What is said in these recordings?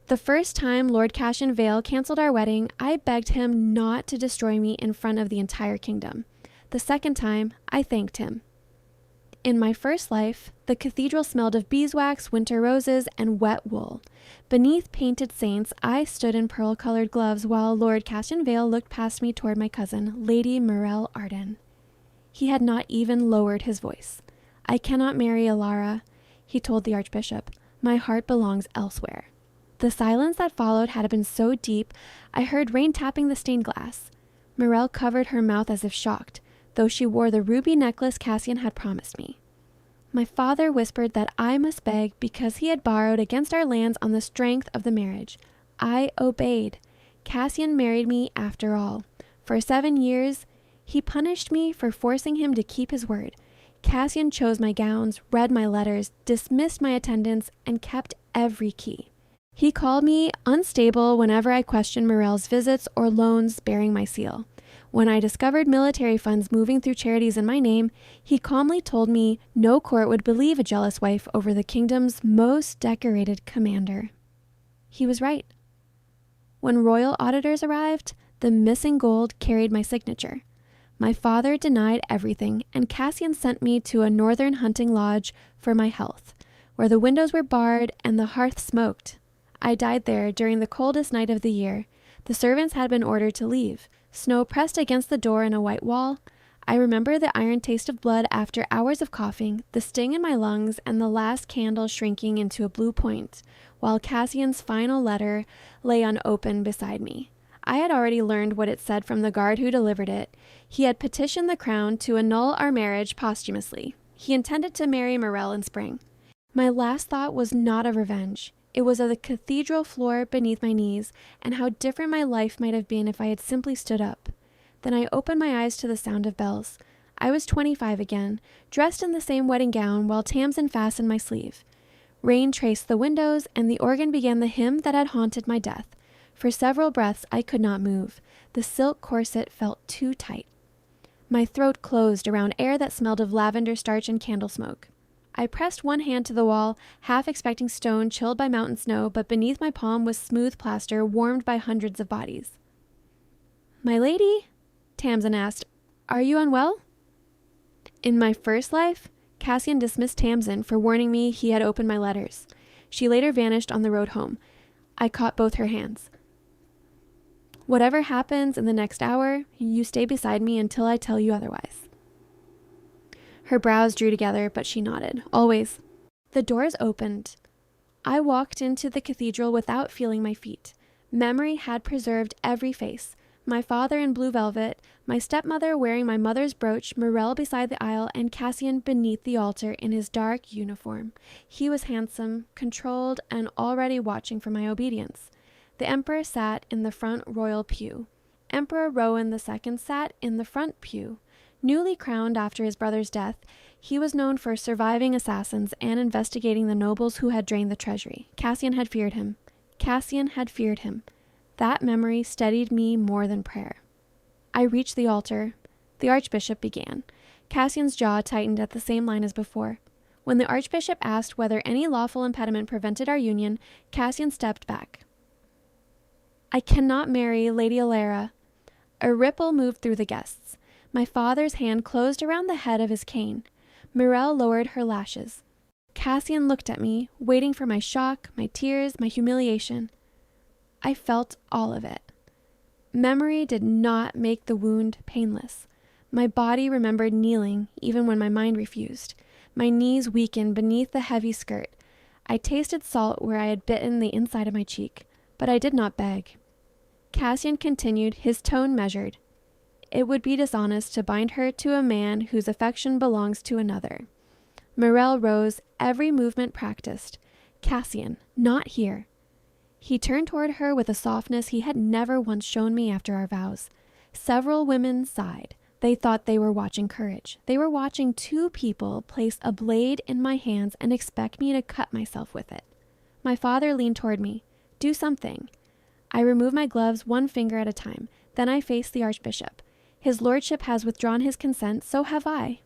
The first time Lord Cassian Vale canceled our wedding, I begged him not to destroy me in front of the entire kingdom. The second time, I thanked him. In my first life, the cathedral smelled of beeswax, winter roses, and wet wool. Beneath painted saints, I stood in pearl-colored gloves while Lord Cassian Vale looked past me toward my cousin, Lady Morel Arden. He had not even lowered his voice. "I cannot marry Alara," he told the archbishop. "My heart belongs elsewhere." The silence that followed had been so deep, I heard rain tapping the stained glass. Morel covered her mouth as if shocked, though she wore the ruby necklace Cassian had promised me. My father whispered that I must beg because he had borrowed against our lands on the strength of the marriage. I obeyed. Cassian married me after all. For 7 years, he punished me for forcing him to keep his word. Cassian chose my gowns, read my letters, dismissed my attendants, and kept every key. He called me unstable whenever I questioned Morel's visits or loans bearing my seal. When I discovered military funds moving through charities in my name, he calmly told me no court would believe a jealous wife over the kingdom's most decorated commander. He was right. When royal auditors arrived, the missing gold carried my signature. My father denied everything, and Cassian sent me to a northern hunting lodge for my health, where the windows were barred and the hearth smoked. I died there during the coldest night of the year. The servants had been ordered to leave. Snow pressed against the door in a white wall. I remember the iron taste of blood after hours of coughing, the sting in my lungs, and the last candle shrinking into a blue point, while Cassian's final letter lay unopened beside me. I had already learned what it said from the guard who delivered it. He had petitioned the crown to annul our marriage posthumously. He intended to marry Morel in spring. My last thought was not of revenge. It was of the cathedral floor beneath my knees, and how different my life might have been if I had simply stood up. Then I opened my eyes to the sound of bells. I was 25 again, dressed in the same wedding gown while Tamsin fastened my sleeve. Rain traced the windows, and the organ began the hymn that had haunted my death. For several breaths I could not move. The silk corset felt too tight. My throat closed around air that smelled of lavender starch and candle smoke. I pressed one hand to the wall, half expecting stone chilled by mountain snow, but beneath my palm was smooth plaster warmed by hundreds of bodies. "My lady," Tamsin asked, "are you unwell?" In my first life, Cassian dismissed Tamsin for warning me he had opened my letters. She later vanished on the road home. I caught both her hands. "Whatever happens in the next hour, you stay beside me until I tell you otherwise." Her brows drew together, but she nodded. "Always." The doors opened. I walked into the cathedral without feeling my feet. Memory had preserved every face. My father in blue velvet, my stepmother wearing my mother's brooch, Morel beside the aisle, and Cassian beneath the altar in his dark uniform. He was handsome, controlled, and already watching for my obedience. The emperor sat in the front royal pew. Emperor Rowan II sat in the front pew. Newly crowned after his brother's death, he was known for surviving assassins and investigating the nobles who had drained the treasury. Cassian had feared him. Cassian had feared him. That memory steadied me more than prayer. I reached the altar. The archbishop began. Cassian's jaw tightened at the same line as before. When the archbishop asked whether any lawful impediment prevented our union, Cassian stepped back. "I cannot marry Lady Alara." A ripple moved through the guests. My father's hand closed around the head of his cane. Morel lowered her lashes. Cassian looked at me, waiting for my shock, my tears, my humiliation. I felt all of it. Memory did not make the wound painless. My body remembered kneeling, even when my mind refused. My knees weakened beneath the heavy skirt. I tasted salt where I had bitten the inside of my cheek, but I did not beg. Cassian continued, his tone measured. "It would be dishonest to bind her to a man whose affection belongs to another." Morel rose, every movement practiced. "Cassian, not here." He turned toward her with a softness he had never once shown me after our vows. Several women sighed. They thought they were watching courage. They were watching two people place a blade in my hands and expect me to cut myself with it. My father leaned toward me. "Do something." I removed my gloves one finger at a time. Then I faced the archbishop. "His lordship has withdrawn his consent, so have I."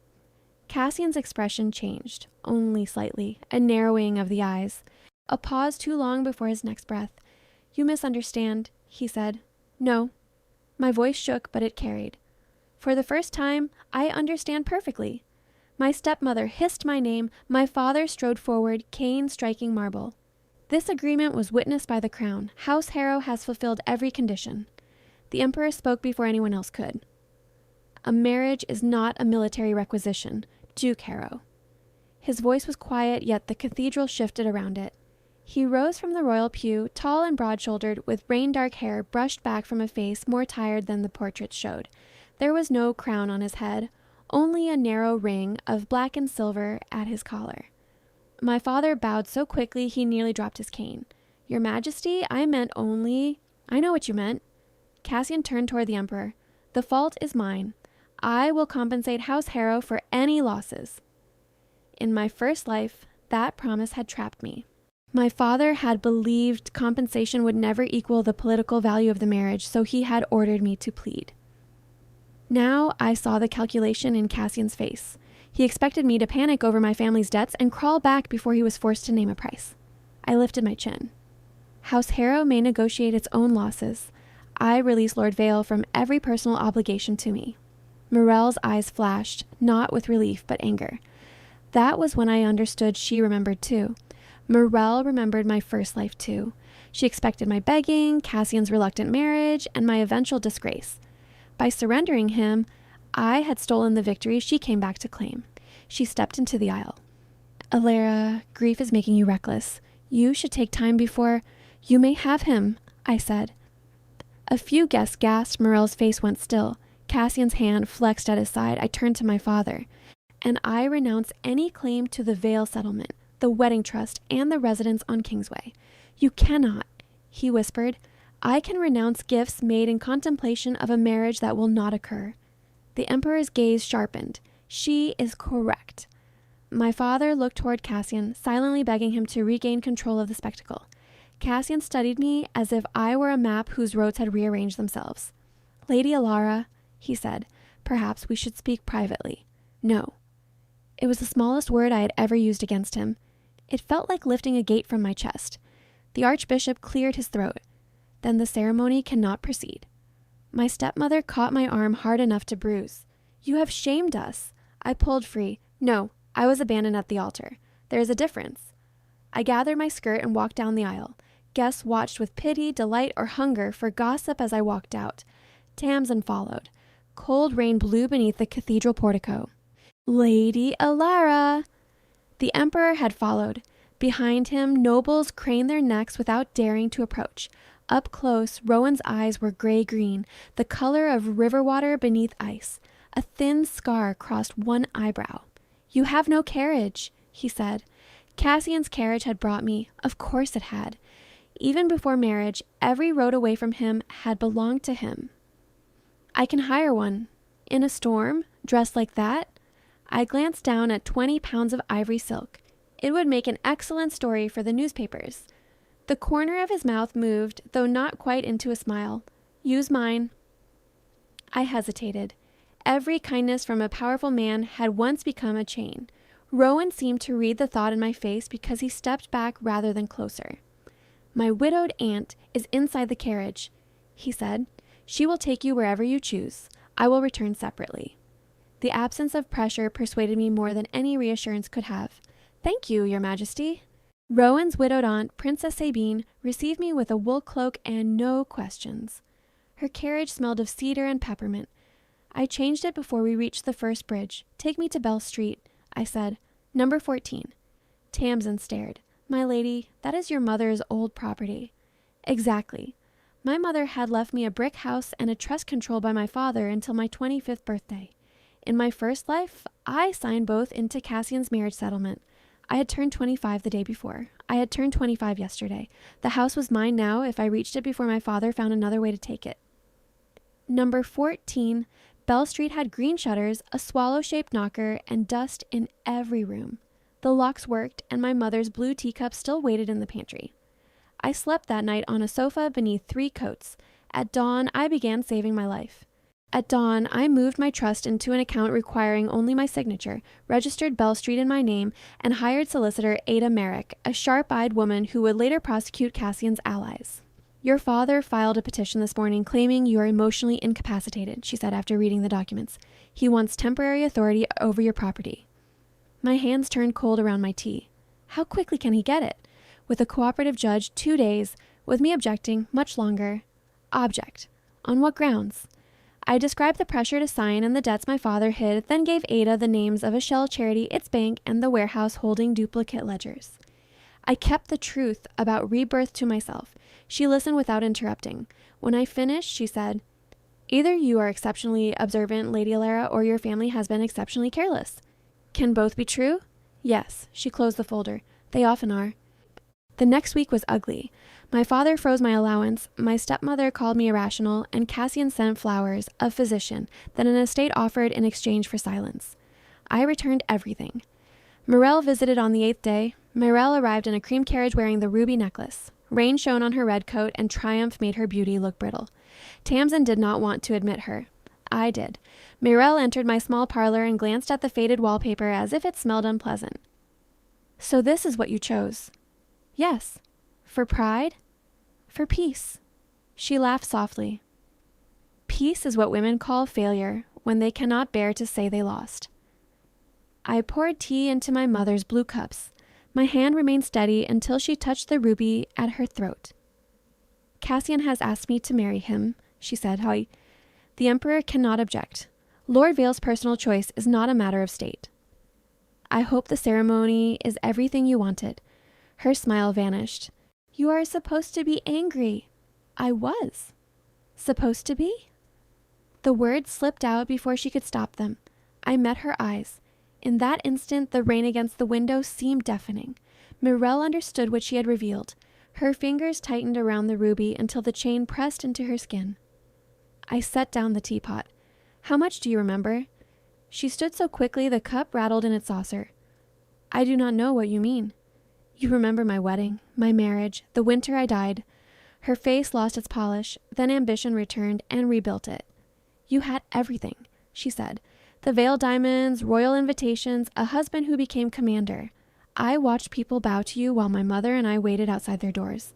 Cassian's expression changed, only slightly, a narrowing of the eyes, a pause too long before his next breath. You misunderstand, he said. No. My voice shook, but it carried. For the first time, I understand perfectly. My stepmother hissed my name. My father strode forward, cane striking marble. This agreement was witnessed by the crown. House Harrow has fulfilled every condition. The emperor spoke before anyone else could. A marriage is not a military requisition. Duke Harrow. His voice was quiet, yet the cathedral shifted around it. He rose from the royal pew, tall and broad-shouldered, with rain-dark hair brushed back from a face more tired than the portraits showed. There was no crown on his head, only a narrow ring of black and silver at his collar. My father bowed so quickly he nearly dropped his cane. Your Majesty, I meant only... I know what you meant. Cassian turned toward the emperor. The fault is mine. I will compensate House Harrow for any losses. In my first life, that promise had trapped me. My father had believed compensation would never equal the political value of the marriage, so he had ordered me to plead. Now I saw the calculation in Cassian's face. He expected me to panic over my family's debts and crawl back before he was forced to name a price. I lifted my chin. House Harrow may negotiate its own losses. I release Lord Vale from every personal obligation to me. Morelle's eyes flashed, not with relief, but anger. That was when I understood she remembered too. Morelle remembered my first life too. She expected my begging, Cassian's reluctant marriage, and my eventual disgrace. By surrendering him, I had stolen the victory she came back to claim. She stepped into the aisle. Alara, grief is making you reckless. You should take time before... You may have him, I said. A few guests gasped. Morelle's face went still. Cassian's hand flexed at his side. I turned to my father. And I renounce any claim to the Vale settlement, the wedding trust, and the residence on Kingsway. You cannot, he whispered. I can renounce gifts made in contemplation of a marriage that will not occur. The emperor's gaze sharpened. She is correct. My father looked toward Cassian, silently begging him to regain control of the spectacle. Cassian studied me as if I were a map whose roads had rearranged themselves. Lady Alara, he said, perhaps we should speak privately. No. It was the smallest word I had ever used against him. It felt like lifting a gate from my chest. The archbishop cleared his throat. Then the ceremony cannot proceed. My stepmother caught my arm hard enough to bruise. You have shamed us. I pulled free. No, I was abandoned at the altar. There is a difference. I gathered my skirt and walked down the aisle. Guests watched with pity, delight, or hunger for gossip as I walked out. Tamsin followed. Cold rain blew beneath the cathedral portico. Lady Alara! The emperor had followed. Behind him, nobles craned their necks without daring to approach. Up close, Rowan's eyes were gray-green, the color of river water beneath ice. A thin scar crossed one eyebrow. You have no carriage, he said. Cassian's carriage had brought me. Of course it had. Even before marriage, every road away from him had belonged to him. I can hire one. In a storm, dressed like that? I glanced down at 20 pounds of ivory silk. It would make an excellent story for the newspapers. The corner of his mouth moved, though not quite into a smile. Use mine. I hesitated. Every kindness from a powerful man had once become a chain. Rowan seemed to read the thought in my face because he stepped back rather than closer. My widowed aunt is inside the carriage, he said. She will take you wherever you choose. I will return separately. The absence of pressure persuaded me more than any reassurance could have. Thank you, Your Majesty. Rowan's widowed aunt, Princess Sabine, received me with a wool cloak and no questions. Her carriage smelled of cedar and peppermint. I changed it before we reached the first bridge. Take me to Bell Street, I said. Number 14. Tamsin stared. My lady, that is your mother's old property. Exactly. My mother had left me a brick house and a trust controlled by my father until my 25th birthday. In my first life, I signed both into Cassian's marriage settlement. I had turned 25 the day before. I had turned 25 yesterday. The house was mine now if I reached it before my father found another way to take it. Number 14, Bell Street had green shutters, a swallow-shaped knocker, and dust in every room. The locks worked, and my mother's blue teacup still waited in the pantry. I slept that night on a sofa beneath 3 coats. At dawn, I began saving my life. At dawn, I moved my trust into an account requiring only my signature, registered Bell Street in my name, and hired solicitor Ada Merrick, a sharp-eyed woman who would later prosecute Cassian's allies. Your father filed a petition this morning claiming you are emotionally incapacitated, she said after reading the documents. He wants temporary authority over your property. My hands turned cold around my tea. How quickly can he get it? With a cooperative judge, 2 days. With me objecting, much longer. Object. On what grounds? I described the pressure to sign and the debts my father hid, then gave Ada the names of a shell charity, its bank, and the warehouse holding duplicate ledgers. I kept the truth about rebirth to myself. She listened without interrupting. When I finished, she said, "Either you are exceptionally observant, Lady Alara, or your family has been exceptionally careless. Can both be true?" Yes. She closed the folder. They often are. The next week was ugly. My father froze my allowance, my stepmother called me irrational, and Cassian sent flowers, a physician, that an estate offered in exchange for silence. I returned everything. Morel visited on the 8th day. Morel arrived in a cream carriage wearing the ruby necklace. Rain shone on her red coat, and triumph made her beauty look brittle. Tamsin did not want to admit her. I did. Morel entered my small parlor and glanced at the faded wallpaper as if it smelled unpleasant. "So this is what you chose?" "Yes." "For pride?" "For peace." She laughed softly. "Peace is what women call failure when they cannot bear to say they lost." I poured tea into my mother's blue cups. My hand remained steady until she touched the ruby at her throat. "Cassian has asked me to marry him," she said. "The Emperor cannot object. Lord Vale's personal choice is not a matter of state." "I hope the ceremony is everything you wanted." Her smile vanished. "You are supposed to be angry." I was. Supposed to be? The words slipped out before she could stop them. I met her eyes. In that instant, the rain against the window seemed deafening. Morel understood what she had revealed. Her fingers tightened around the ruby until the chain pressed into her skin. I set down the teapot. "How much do you remember?" She stood so quickly the cup rattled in its saucer. "I do not know what you mean." "You remember my wedding, my marriage, the winter I died." Her face lost its polish, then ambition returned and rebuilt it. "You had everything," she said. "The Vale diamonds, royal invitations, a husband who became commander. I watched people bow to you while my mother and I waited outside their doors."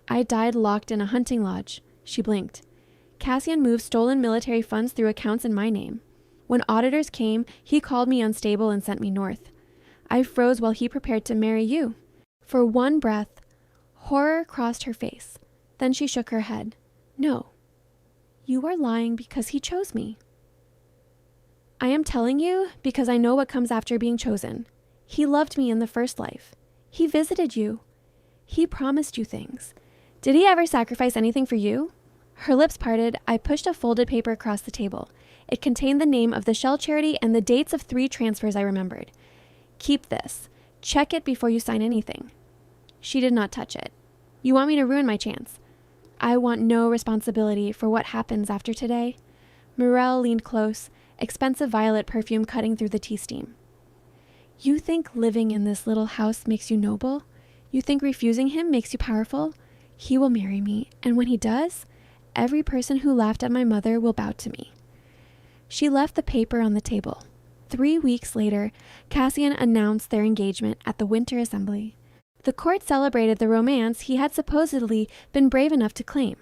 "I died locked in a hunting lodge." She blinked. "Cassian moved stolen military funds through accounts in my name. When auditors came, he called me unstable and sent me north. I froze while he prepared to marry you." For one breath, horror crossed her face. Then she shook her head. "No. You are lying because he chose me." "I am telling you because I know what comes after being chosen. He loved me in the first life. He visited you. He promised you things. Did he ever sacrifice anything for you?" Her lips parted. I pushed a folded paper across the table. It contained the name of the shell charity and the dates of 3 transfers I remembered. "Keep this. Check it before you sign anything." She did not touch it. "You want me to ruin my chance?" "I want no responsibility for what happens after today." Morel leaned close, expensive violet perfume cutting through the tea steam. "You think living in this little house makes you noble? You think refusing him makes you powerful? He will marry me, and when he does, every person who laughed at my mother will bow to me." She left the paper on the table. 3 weeks later, Cassian announced their engagement at the Winter Assembly. The court celebrated the romance he had supposedly been brave enough to claim.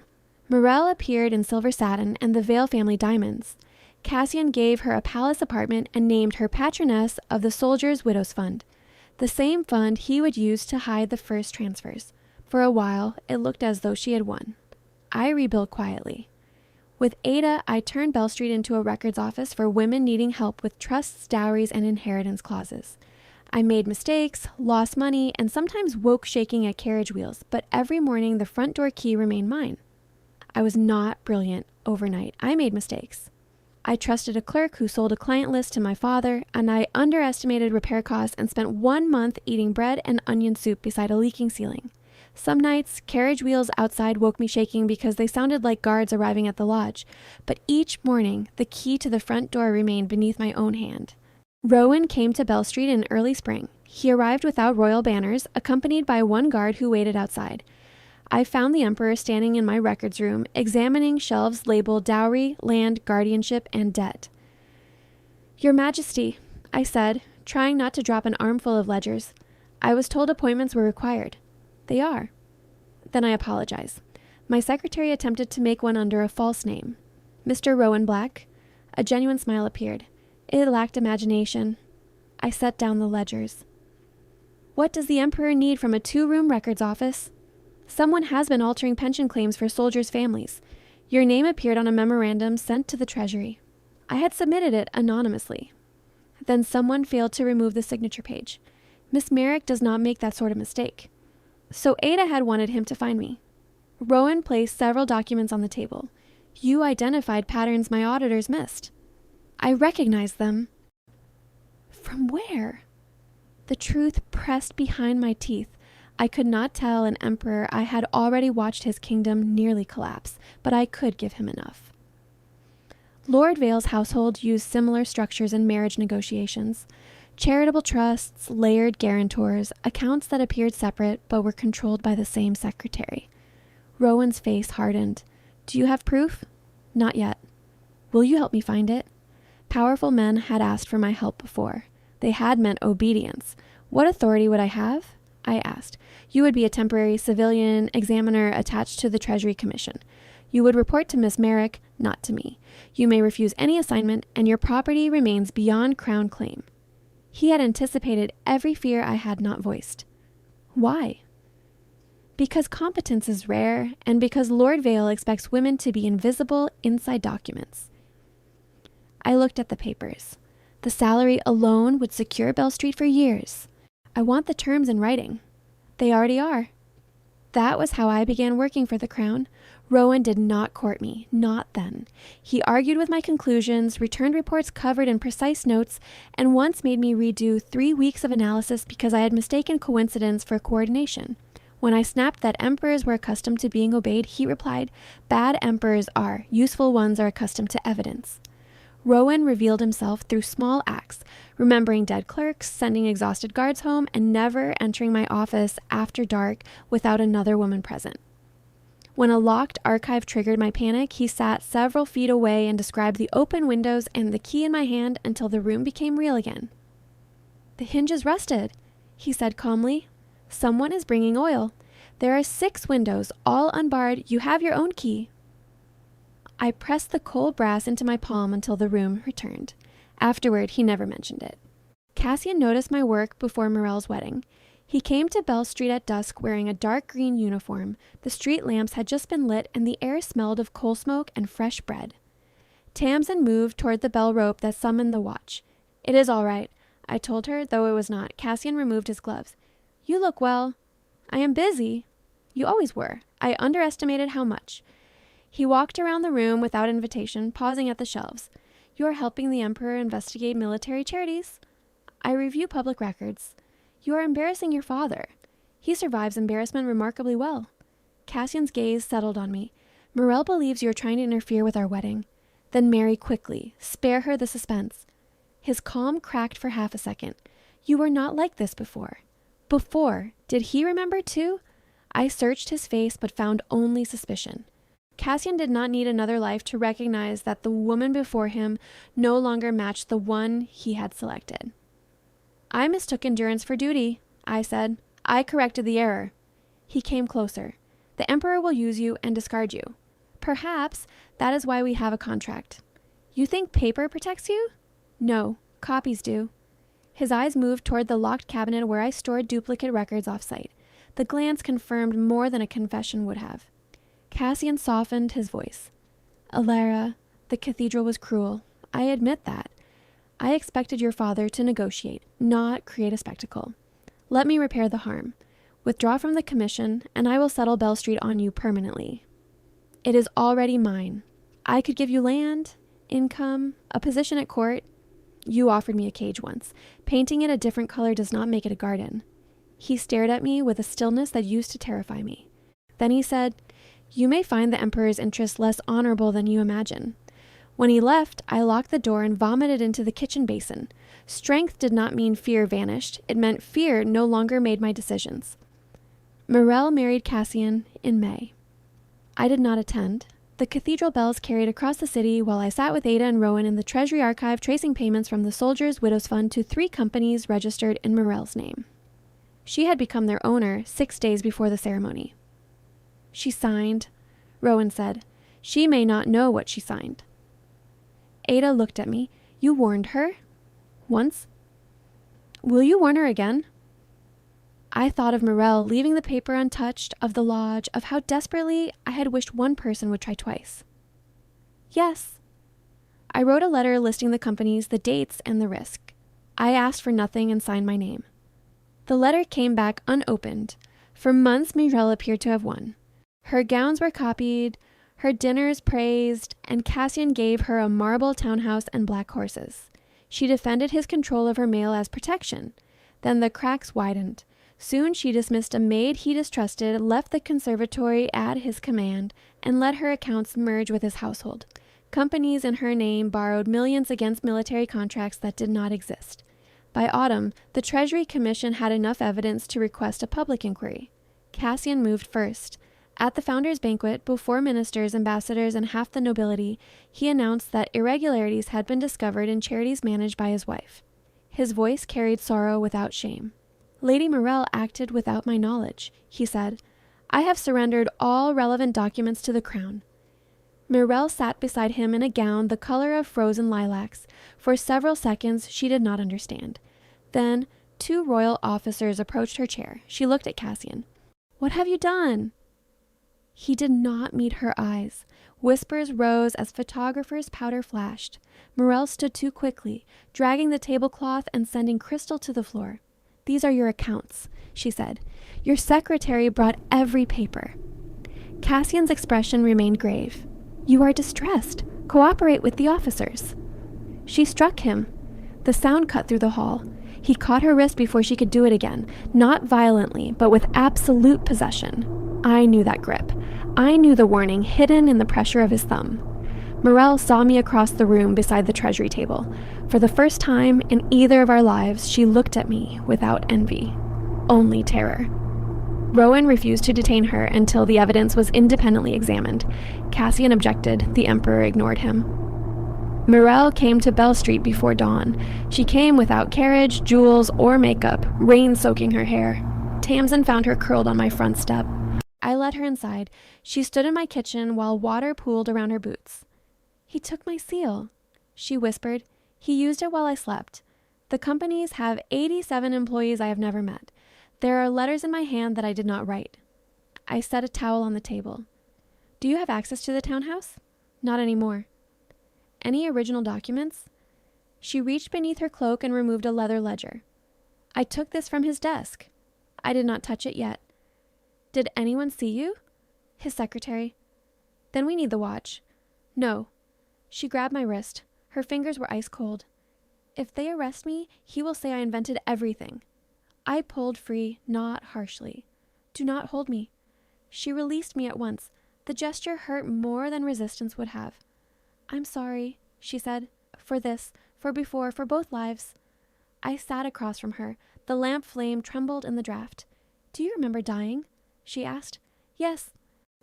Morel appeared in silver satin and the Vale family diamonds. Cassian gave her a palace apartment and named her patroness of the Soldiers' Widows Fund, the same fund he would use to hide the first transfers. For a while, it looked as though she had won. I rebuilt quietly. With Ada, I turned Bell Street into a records office for women needing help with trusts, dowries, and inheritance clauses. I made mistakes, lost money, and sometimes woke shaking at carriage wheels, but every morning the front door key remained mine. I was not brilliant overnight. I made mistakes. I trusted a clerk who sold a client list to my father, and I underestimated repair costs and spent 1 month eating bread and onion soup beside a leaking ceiling. Some nights, carriage wheels outside woke me shaking because they sounded like guards arriving at the lodge, but each morning the key to the front door remained beneath my own hand. Rowan came to Bell Street in early spring. He arrived without royal banners, accompanied by 1 guard who waited outside. I found the Emperor standing in my records room, examining shelves labeled dowry, land, guardianship, and debt. "Your Majesty," I said, trying not to drop an armful of ledgers. "I was told appointments were required." "They are." "Then I apologize." My secretary attempted to make one under a false name. Mr. Rowan Black. A genuine smile appeared. It lacked imagination. I set down the ledgers. What does the Emperor need from a 2-room records office? Someone has been altering pension claims for soldiers' families. Your name appeared on a memorandum sent to the Treasury. I had submitted it anonymously. Then someone failed to remove the signature page. Miss Merrick does not make that sort of mistake. So Ada had wanted him to find me. Rowan placed several documents on the table. You identified patterns my auditors missed. I recognized them. From where? The truth pressed behind my teeth. I could not tell an emperor I had already watched his kingdom nearly collapse, but I could give him enough. Lord Vale's household used similar structures in marriage negotiations. Charitable trusts, layered guarantors, accounts that appeared separate but were controlled by the same secretary. Rowan's face hardened. Do you have proof? Not yet. Will you help me find it? Powerful men had asked for my help before. They had meant obedience. What authority would I have? I asked. You would be a temporary civilian examiner attached to the Treasury Commission. You would report to Miss Merrick, not to me. You may refuse any assignment, and your property remains beyond crown claim. He had anticipated every fear I had not voiced. Why? Because competence is rare, and because Lord Vale expects women to be invisible inside documents. I looked at the papers. The salary alone would secure Bell Street for years. I want the terms in writing. They already are. That was how I began working for the Crown. Rowan did not court me, not then. He argued with my conclusions, returned reports covered in precise notes, and once made me redo 3 weeks of analysis because I had mistaken coincidence for coordination. When I snapped that emperors were accustomed to being obeyed, he replied, "Bad emperors are, useful ones are accustomed to evidence." Rowan revealed himself through small acts, remembering dead clerks, sending exhausted guards home, and never entering my office after dark without another woman present. When a locked archive triggered my panic, he sat several feet away and described the open windows and the key in my hand until the room became real again. "The hinge is rusted," he said calmly. "Someone is bringing oil. There are 6 windows, all unbarred. You have your own key." I pressed the cold brass into my palm until the room returned. Afterward, he never mentioned it. Cassian noticed my work before Morel's wedding. He came to Bell Street at dusk wearing a dark green uniform. The street lamps had just been lit and the air smelled of coal smoke and fresh bread. Tamsin moved toward the bell rope that summoned the watch. "It is all right," I told her, though it was not. Cassian removed his gloves. "You look well." "I am busy." "You always were." I underestimated how much. He walked around the room without invitation, pausing at the shelves. "You are helping the Emperor investigate military charities." "I review public records." "You are embarrassing your father." "He survives embarrassment remarkably well." Cassian's gaze settled on me. "Morel believes you are trying to interfere with our wedding. Then marry quickly. Spare her the suspense." His calm cracked for half a second. "You were not like this before." Before. Did he remember too? I searched his face but found only suspicion. Cassian did not need another life to recognize that the woman before him no longer matched the one he had selected. "I mistook endurance for duty," I said. "I corrected the error." He came closer. "The Emperor will use you and discard you. Perhaps that is why we have a contract." "You think paper protects you?" "No, copies do." His eyes moved toward the locked cabinet where I stored duplicate records off-site. The glance confirmed more than a confession would have. Cassian softened his voice. "Alara, the cathedral was cruel. I admit that. I expected your father to negotiate, not create a spectacle. Let me repair the harm. Withdraw from the commission, and I will settle Bell Street on you permanently. It is already mine. I could give you land, income, a position at court. You offered me a cage once. Painting it a different color does not make it a garden." He stared at me with a stillness that used to terrify me. Then he said, "You may find the Emperor's interest less honorable than you imagine." When he left, I locked the door and vomited into the kitchen basin. Strength did not mean fear vanished. It meant fear no longer made my decisions. Morel married Cassian in May. I did not attend. The cathedral bells carried across the city while I sat with Ada and Rowan in the Treasury Archive tracing payments from the Soldiers' Widows Fund to 3 companies registered in Morel's name. She had become their owner 6 days before the ceremony. She signed. Rowan said. "She may not know what she signed." Ada looked at me. "You warned her?" "Once." "Will you warn her again?" I thought of Morel leaving the paper untouched, of the lodge, of how desperately I had wished one person would try twice. "Yes." I wrote a letter listing the companies, the dates, and the risk. I asked for nothing and signed my name. The letter came back unopened. For months, Morel appeared to have won. Her gowns were copied, her dinners praised, and Cassian gave her a marble townhouse and black horses. She defended his control of her mail as protection. Then the cracks widened. Soon she dismissed a maid he distrusted, left the conservatory at his command, and let her accounts merge with his household. Companies in her name borrowed millions against military contracts that did not exist. By autumn, the Treasury Commission had enough evidence to request a public inquiry. Cassian moved first. At the founders' banquet, before ministers, ambassadors, and half the nobility, he announced that irregularities had been discovered in charities managed by his wife. His voice carried sorrow without shame. "Lady Morel acted without my knowledge," he said. "I have surrendered all relevant documents to the crown." Morel sat beside him in a gown the color of frozen lilacs. For several seconds she did not understand. Then 2 royal officers approached her chair. She looked at Cassian. "What have you done?" He did not meet her eyes. Whispers rose as photographers' powder flashed. Morel stood too quickly, dragging the tablecloth and sending Crystal to the floor. "These are your accounts," she said. "Your secretary brought every paper." Cassian's expression remained grave. "You are distressed. Cooperate with the officers." She struck him. The sound cut through the hall. He caught her wrist before she could do it again, not violently, but with absolute possession. I knew that grip. I knew the warning hidden in the pressure of his thumb. Morel saw me across the room beside the treasury table. For the first time in either of our lives, she looked at me without envy, only terror. Rowan refused to detain her until the evidence was independently examined. Cassian objected. The Emperor ignored him. Morel came to Bell Street before dawn. She came without carriage, jewels, or makeup, rain soaking her hair. Tamsin found her curled on my front step. I led her inside. She stood in my kitchen while water pooled around her boots. "He took my seal," she whispered. "He used it while I slept. The companies have 87 employees I have never met. There are letters in my hand that I did not write." I set a towel on the table. "Do you have access to the townhouse?" "Not anymore." "Any original documents?" She reached beneath her cloak and removed a leather ledger. "I took this from his desk." I did not touch it yet. "Did anyone see you?" "His secretary." "Then we need the watch." "No." She grabbed my wrist. Her fingers were ice cold. "If they arrest me, he will say I invented everything." I pulled free, not harshly. "Do not hold me." She released me at once. The gesture hurt more than resistance would have. "I'm sorry," she said, "for this, for before, for both lives." I sat across from her. The lamp flame trembled in the draught. "Do you remember dying?" she asked. "Yes."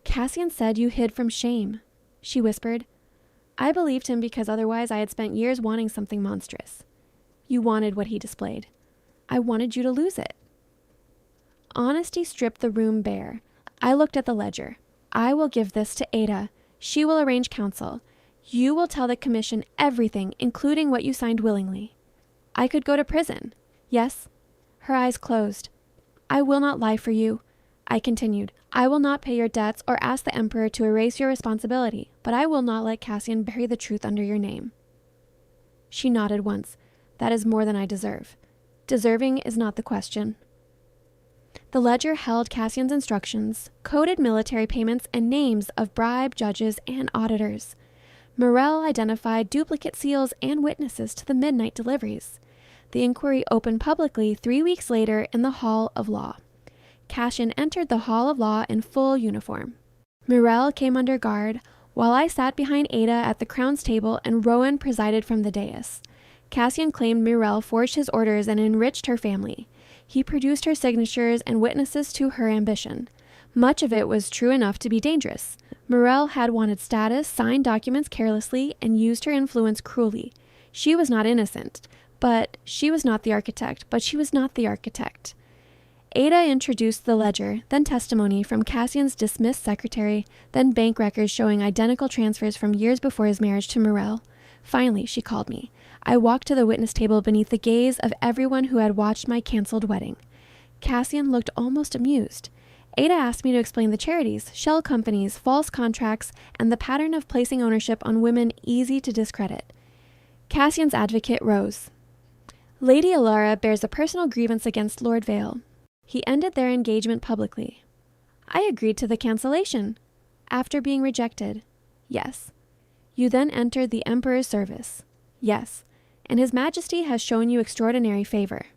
"Cassian said you hid from shame," she whispered. I believed him because otherwise I had spent years wanting something monstrous. "You wanted what he displayed." "I wanted you to lose it." Honesty stripped the room bare. I looked at the ledger. "I will give this to Ada. She will arrange counsel. You will tell the commission everything, including what you signed willingly." I could go to prison. "Yes." Her eyes closed. "I will not lie for you," I continued. "I will not pay your debts or ask the Emperor to erase your responsibility, but I will not let Cassian bury the truth under your name." She nodded once. "That is more than I deserve." Deserving is not the question. The ledger held Cassian's instructions, coded military payments, and names of bribed judges and auditors. Morel identified duplicate seals and witnesses to the midnight deliveries. The inquiry opened publicly 3 weeks later in the Hall of Law. Cassian entered the Hall of Law in full uniform. Morel came under guard, while I sat behind Ada at the Crown's table and Rowan presided from the dais. Cassian claimed Morel forged his orders and enriched her family. He produced her signatures and witnesses to her ambition. Much of it was true enough to be dangerous. Morel had wanted status, signed documents carelessly, and used her influence cruelly. She was not innocent, but she was not the architect. Ada introduced the ledger, then testimony from Cassian's dismissed secretary, then bank records showing identical transfers from years before his marriage to Morel. Finally, she called me. I walked to the witness table beneath the gaze of everyone who had watched my canceled wedding. Cassian looked almost amused. Ada asked me to explain the charities, shell companies, false contracts, and the pattern of placing ownership on women easy to discredit. Cassian's advocate rose. Lady Alara bears a personal grievance against Lord Vale. He ended their engagement publicly. I agreed to the cancellation. After being rejected. Yes. You then entered the Emperor's service. Yes. And His Majesty has shown you extraordinary favor.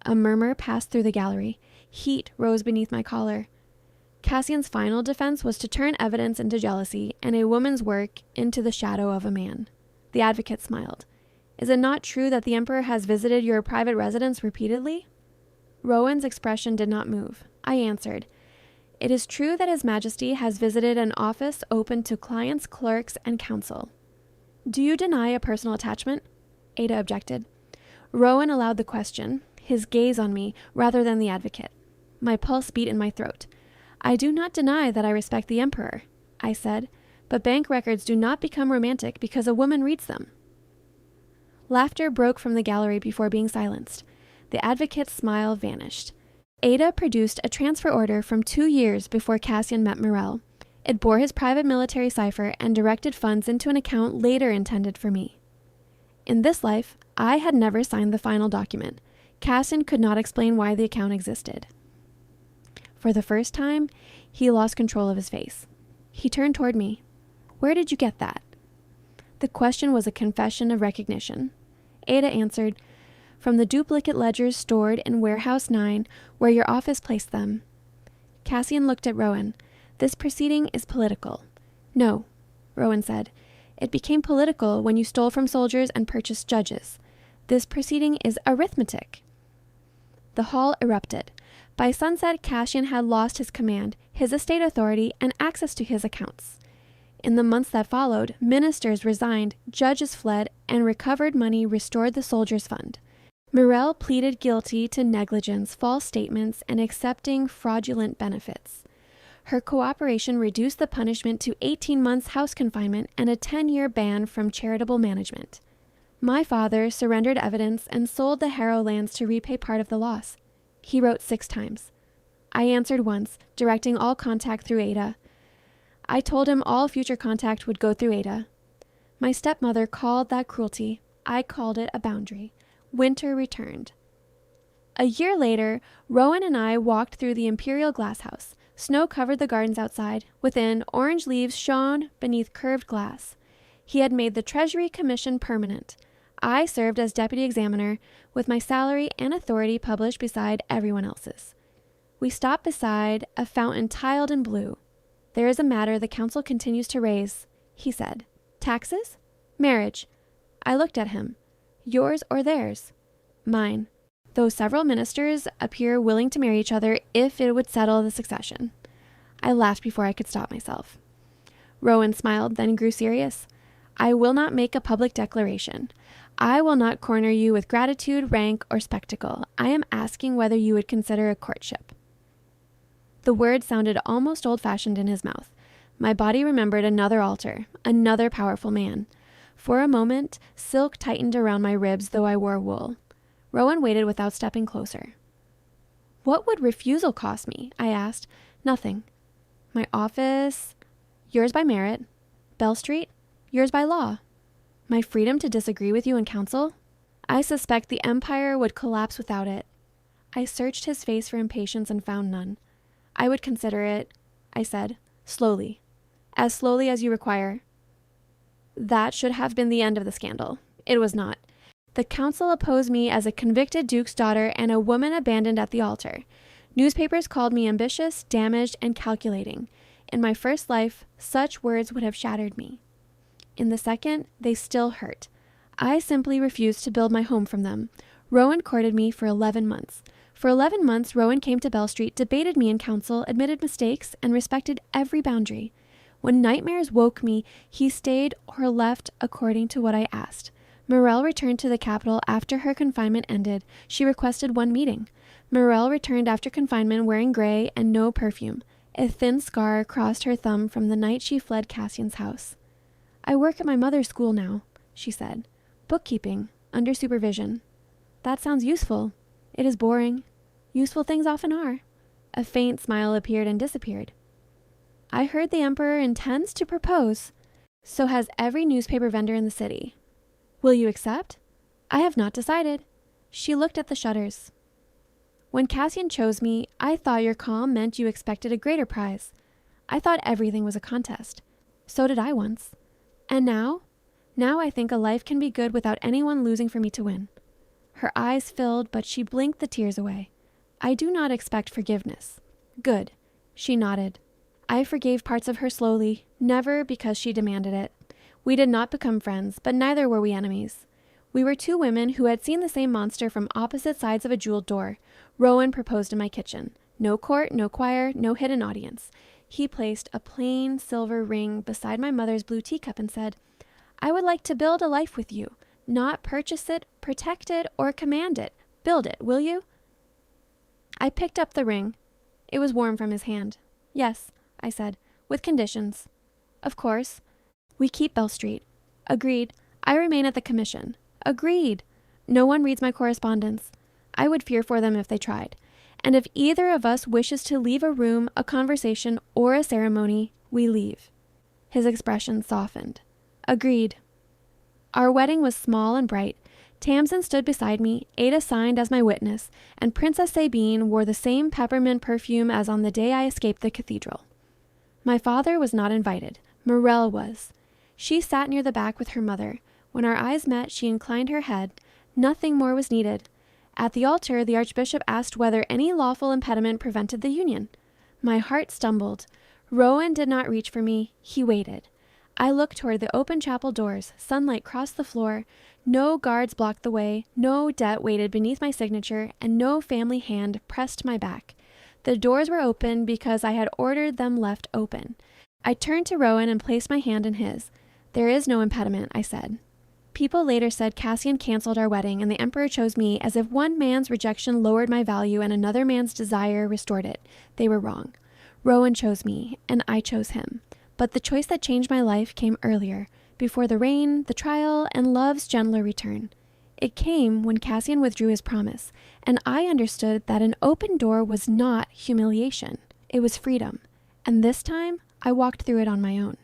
A murmur passed through the gallery. Heat rose beneath my collar. Cassian's final defense was to turn evidence into jealousy and a woman's work into the shadow of a man. The advocate smiled. Is it not true that the Emperor has visited your private residence repeatedly? Rowan's expression did not move. I answered, It is true that His Majesty has visited an office open to clients, clerks, and counsel. Do you deny a personal attachment? Ada objected. Rowan allowed the question, his gaze on me rather than the advocate. My pulse beat in my throat. I do not deny that I respect the Emperor, I said, but bank records do not become romantic because a woman reads them. Laughter broke from the gallery before being silenced. The advocate's smile vanished. Ada produced a transfer order from 2 years before Cassian met Morel. It bore his private military cipher and directed funds into an account later intended for me. In this life, I had never signed the final document. Cassian could not explain why the account existed. For the first time, he lost control of his face. He turned toward me. Where did you get that? The question was a confession of recognition. Ada answered, From the duplicate ledgers stored in Warehouse 9, where your office placed them. Cassian looked at Rowan. This proceeding is political. No, Rowan said. It became political when you stole from soldiers and purchased judges. This proceeding is arithmetic. The hall erupted. By sunset, Cassian had lost his command, his estate authority, and access to his accounts. In the months that followed, ministers resigned, judges fled, and recovered money restored the soldiers' fund. Morel pleaded guilty to negligence, false statements, and accepting fraudulent benefits. Her cooperation reduced the punishment to 18 months house confinement and a 10-year ban from charitable management. My father surrendered evidence and sold the Harrow lands to repay part of the loss. He wrote 6 times. I answered once, directing all contact through Ada. I told him all future contact would go through Ada. My stepmother called that cruelty. I called it a boundary. Winter returned. A year later, Rowan and I walked through the imperial glasshouse. Snow covered the gardens outside. Within, orange leaves shone beneath curved glass. He had made the Treasury Commission permanent. I served as deputy examiner, with my salary and authority published beside everyone else's. We stopped beside a fountain tiled in blue. There is a matter the council continues to raise, he said. Taxes? Marriage. I looked at him. Yours or theirs? Mine. Though several ministers appear willing to marry each other if it would settle the succession. I laughed before I could stop myself. Rowan smiled, then grew serious. I will not make a public declaration. I will not corner you with gratitude, rank, or spectacle. I am asking whether you would consider a courtship. The word sounded almost old-fashioned in his mouth. My body remembered another altar, another powerful man. For a moment, silk tightened around my ribs, though I wore wool. Rowan waited without stepping closer. What would refusal cost me? I asked. Nothing. My office? Yours by merit. Bell Street? Yours by law. My freedom to disagree with you in council? I suspect the empire would collapse without it. I searched his face for impatience and found none. I would consider it, I said, slowly. As slowly as you require. That should have been the end of the scandal. It was not. The council opposed me as a convicted duke's daughter and a woman abandoned at the altar. Newspapers called me ambitious, damaged, and calculating. In my first life, such words would have shattered me. In the second, they still hurt. I simply refused to build my home from them. Rowan courted me for 11 months. For 11 months, Rowan came to Bell Street, debated me in council, admitted mistakes, and respected every boundary. When nightmares woke me, he stayed or left according to what I asked. Morel returned to the capital after her confinement ended. She requested one meeting. Morel returned after confinement wearing gray and no perfume. A thin scar crossed her thumb from the night she fled Cassian's house. I work at my mother's school now, she said. Bookkeeping, under supervision. That sounds useful. It is boring. Useful things often are. A faint smile appeared and disappeared. I heard the emperor intends to propose. So has every newspaper vendor in the city. Will you accept? I have not decided. She looked at the shutters. When Cassian chose me, I thought your calm meant you expected a greater prize. I thought everything was a contest. So did I once. And now? Now I think a life can be good without anyone losing for me to win. Her eyes filled, but she blinked the tears away. I do not expect forgiveness. Good. She nodded. I forgave parts of her slowly, never because she demanded it. We did not become friends, but neither were we enemies. We were two women who had seen the same monster from opposite sides of a jeweled door. Rowan proposed in my kitchen. No court, no choir, no hidden audience. He placed a plain silver ring beside my mother's blue teacup and said, I would like to build a life with you, not purchase it, protect it, or command it. Build it, will you? I picked up the ring. It was warm from his hand. Yes, I said, with conditions. Of course. We keep Bell Street. Agreed. I remain at the commission. Agreed. No one reads my correspondence. I would fear for them if they tried. And if either of us wishes to leave a room, a conversation, or a ceremony, we leave. His expression softened. Agreed. Our wedding was small and bright. Tamsin stood beside me, Ada signed as my witness, and Princess Sabine wore the same peppermint perfume as on the day I escaped the cathedral. My father was not invited. Morel was. She sat near the back with her mother. When our eyes met, she inclined her head. Nothing more was needed. At the altar, the archbishop asked whether any lawful impediment prevented the union. My heart stumbled. Rowan did not reach for me. He waited. I looked toward the open chapel doors. Sunlight crossed the floor. No guards blocked the way. No debt waited beneath my signature, and no family hand pressed my back. The doors were open because I had ordered them left open. I turned to Rowan and placed my hand in his. There is no impediment, I said. People later said Cassian canceled our wedding and the emperor chose me as if one man's rejection lowered my value and another man's desire restored it. They were wrong. Rowan chose me, and I chose him. But the choice that changed my life came earlier, before the rain, the trial, and love's gentler return. It came when Cassian withdrew his promise, and I understood that an open door was not humiliation. It was freedom. And this time, I walked through it on my own.